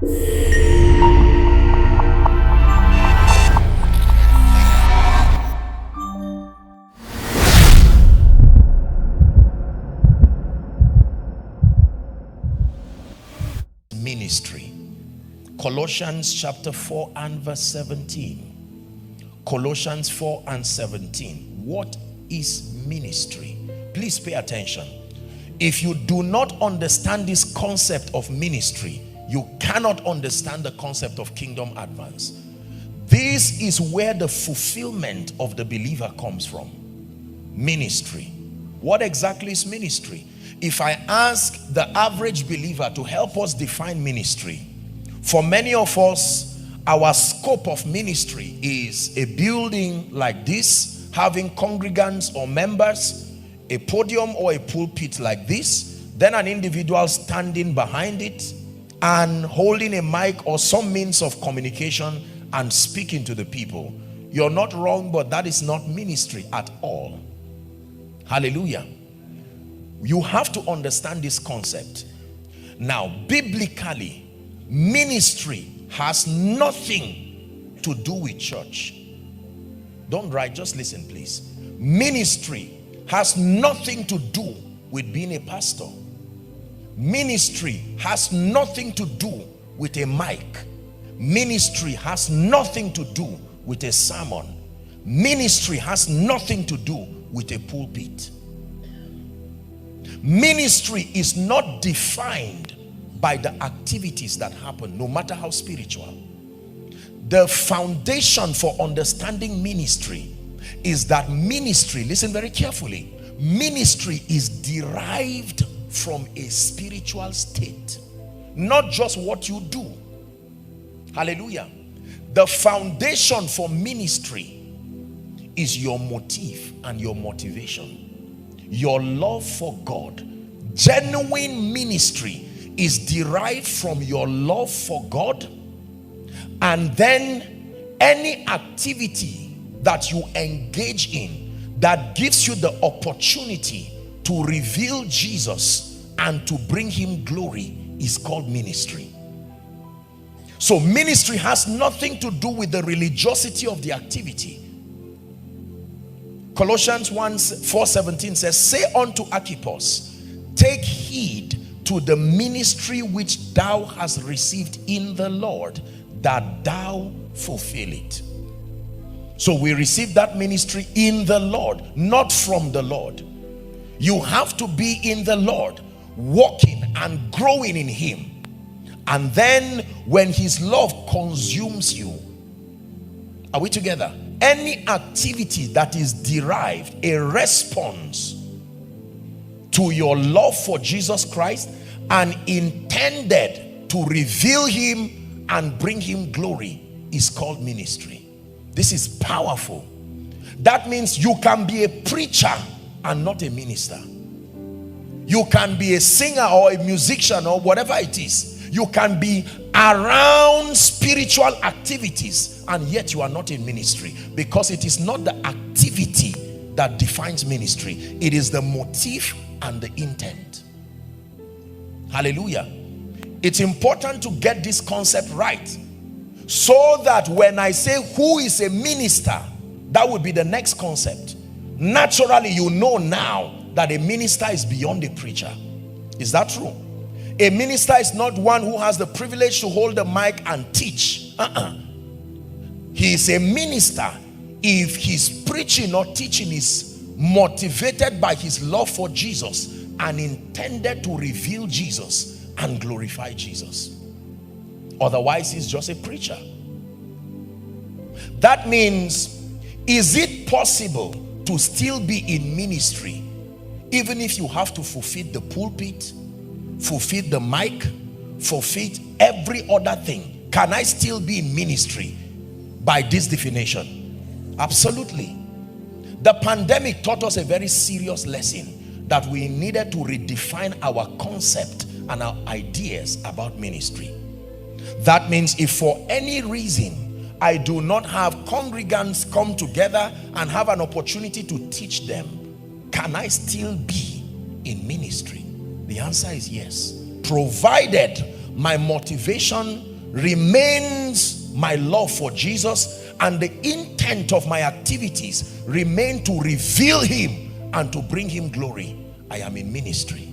Ministry. Colossians chapter 4 and verse 17. Colossians 4 and 17. What is ministry? Please pay attention. If you do not understand this concept of ministry, you cannot understand the concept of kingdom advance. This is where the fulfillment of the believer comes from. Ministry. What exactly is ministry? If I ask the average believer to help us define ministry, for many of us, our scope of ministry is a building like this, having congregants or members, a podium or a pulpit like this, then an individual standing behind it and holding a mic or some means of communication and speaking to the people. You're not wrong, but that is not ministry at all. Hallelujah. You have to understand this concept. Now, biblically, ministry has nothing to do with church. Don't write, just listen, please. Ministry has nothing to do with being a pastor. Ministry has nothing to do with a mic. Ministry has nothing to do with a sermon. Ministry has nothing to do with a pulpit. Ministry is not defined by the activities that happen, no matter how spiritual. The foundation for understanding ministry is that ministry, listen very carefully, ministry is derived from a spiritual state, not just what you do. Hallelujah. The foundation for ministry is your motive and your motivation. Your love for God. Genuine ministry is derived from your love for God, and then any activity that you engage in that gives you the opportunity to reveal Jesus and to bring him glory is called ministry. So ministry has nothing to do with the religiosity of the activity. Colossians 4:17 says, say unto Archippus, take heed to the ministry which thou hast received in the Lord, that thou fulfill it. So we receive that ministry in the Lord, not from the Lord. You have to be in the Lord, walking and growing in him. And then when his love consumes you, are we together? Any activity that is derived, a response to your love for Jesus Christ and intended to reveal him and bring him glory, is called ministry. This is powerful. That means you can be a preacher and not a minister. You can be a singer or a musician or whatever it is. You can be around spiritual activities and yet you are not in ministry, because it is not the activity that defines ministry. It is the motive and the intent. Hallelujah. It's important to get this concept right, so that when I say who is a minister, that would be the next concept. Naturally, you know now that a minister is beyond a preacher. Is that true? A minister is not one who has the privilege to hold the mic and teach. He is a minister if his preaching or teaching is motivated by his love for Jesus and intended to reveal Jesus and glorify Jesus. Otherwise, he's just a preacher. That means, is it possible to still be in ministry even if you have to fulfill the pulpit, fulfill the mic, fulfill every other thing? Can I still be in ministry by this definition? Absolutely. The pandemic taught us a very serious lesson, that we needed to redefine our concept and our ideas about ministry. That means if for any reason I do not have congregants come together and have an opportunity to teach them, can I still be in ministry? The answer is yes, provided my motivation remains my love for Jesus, and the intent of my activities remain to reveal him and to bring him glory, I am in ministry.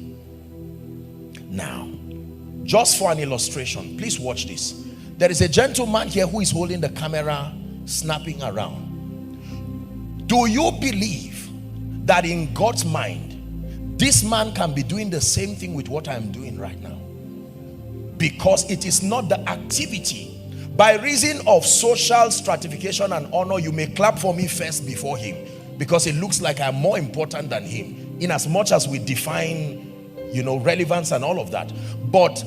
Now, just for an illustration, please watch this. There is a gentleman here who is holding the camera, snapping around. Do you believe that in God's mind, this man can be doing the same thing with what I am doing right now? Because it is not the activity. By reason of social stratification and honor, you may clap for me first before him, because it looks like I'm more important than him, in as much as we define, you know, relevance and all of that. But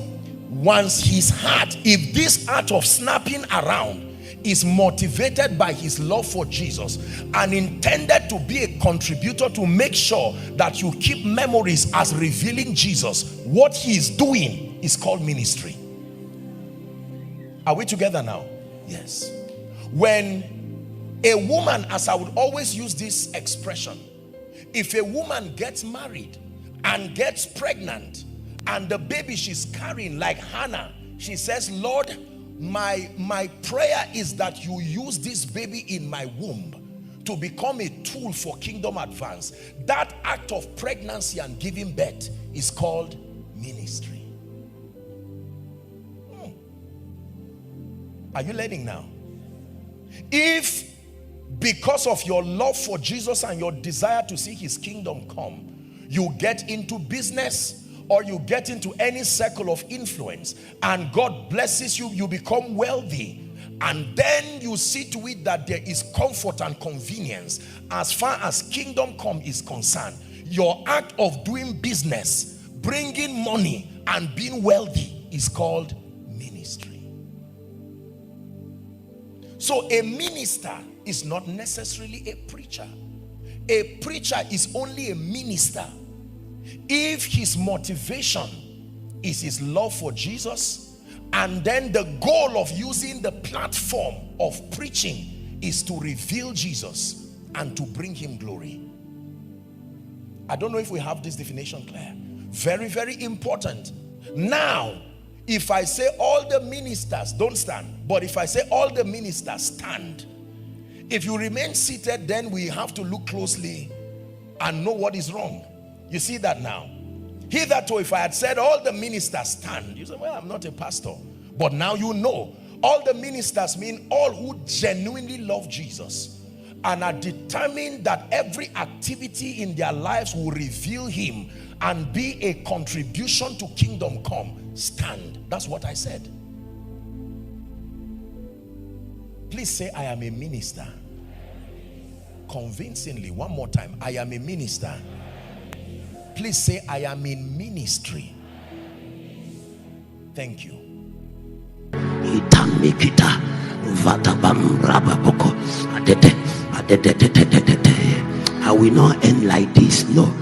once his heart, if this act of snapping around is motivated by his love for Jesus and intended to be a contributor to make sure that you keep memories as revealing Jesus, what he is doing is called ministry. Are we together now? Yes. When a woman, as I would always use this expression, if a woman gets married and gets pregnant and the baby she's carrying, like Hannah, she says, Lord, my prayer is that you use this baby in my womb to become a tool for kingdom advance. That act of pregnancy and giving birth is called ministry. Are you learning now? If because of your love for Jesus and your desire to see his kingdom come, you get into business or you get into any circle of influence and God blesses you, you become wealthy, and then you see to it that there is comfort and convenience as far as kingdom come is concerned, your act of doing business, bringing money and being wealthy is called ministry. So a minister is not necessarily a preacher. A preacher is only a minister if his motivation is his love for Jesus, and then the goal of using the platform of preaching is to reveal Jesus and to bring him glory. I don't know if we have this definition clear. Very, very important. Now, if I say all the ministers don't stand, but if I say all the ministers stand, if you remain seated, then we have to look closely and know what is wrong. You see that now? Hitherto, if I had said all the ministers stand, you say, well, I'm not a pastor. But now you know, all the ministers mean all who genuinely love Jesus and are determined that every activity in their lives will reveal him and be a contribution to kingdom come. Stand. That's what I said. Please say, I am a minister. Convincingly, one more time. I am a minister. Please say, I am in ministry. Thank you. I will not end like this. No.